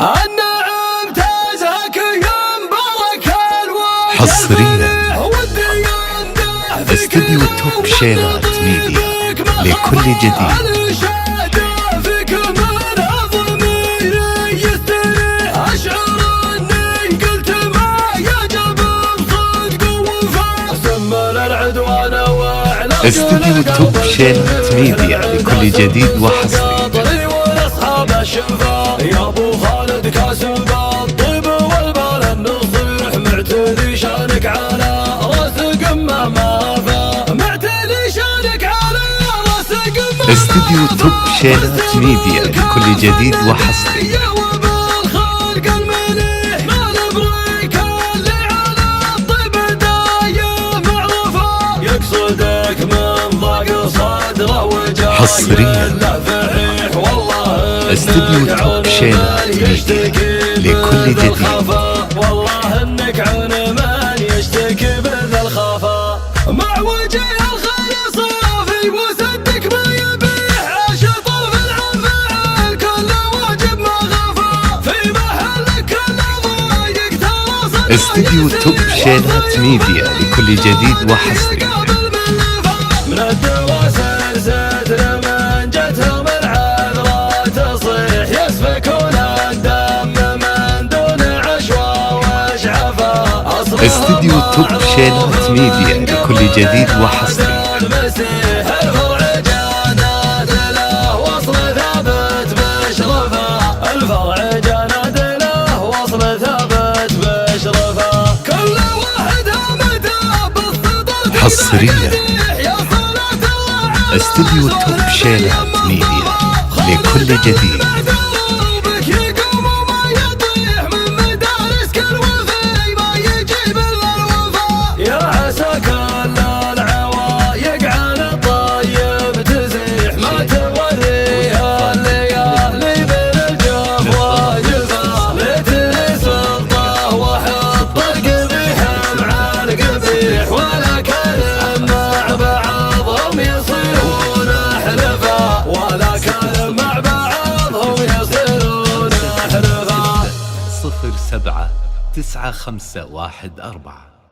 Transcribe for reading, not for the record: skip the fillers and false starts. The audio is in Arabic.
النعم تزهك ينبرك الوجه حصريا استديو توب شيلات ميديا لكل جديد. استديو توب شيلات ميديا لكل جديد وحصري. واصحاب الشفا يا ابو خالد كاسب الطيب والبال النصيح معتدي شانك على راس قمه ما فا معتدي شانك على راس قمه. استديو توب شيلات ميديا لكل جديد وحصري. حصريا استديو توب شيلات ميديا لكل جديد. والله انك عن من يشتكي بذا الخفا مع وجه الخير صافي وصدق ما يبيح عاشط في العفا كل واجب ما غفا في محلك كل ضايق تواصل. استديو توب شيلات ميديا لكل جديد وحصري. من الدواسر ستر من جتهم العذرة تصيح يسفكون الدم من دون عشوى واشعفا. استديو توب شيلات ميديا لكل جديد وحصري. المسيح الفرع جناد له وصل ثابت بشرفه الفرع جناد له وصل ثابت بشرفه كل واحد متى بالصدق. حصريا استديو توب شيلات ميديا لكل جديد. يا عسى كل العوايق على الطيب تزيح ما توريها الليالي بالجف واجفا ليتني سلطه وحط القبيح مع القبيح ولا كلم مع بعضهم يصيرون احلفا ولا كلم مع بعضهم يصيرون احلفا. 07 9514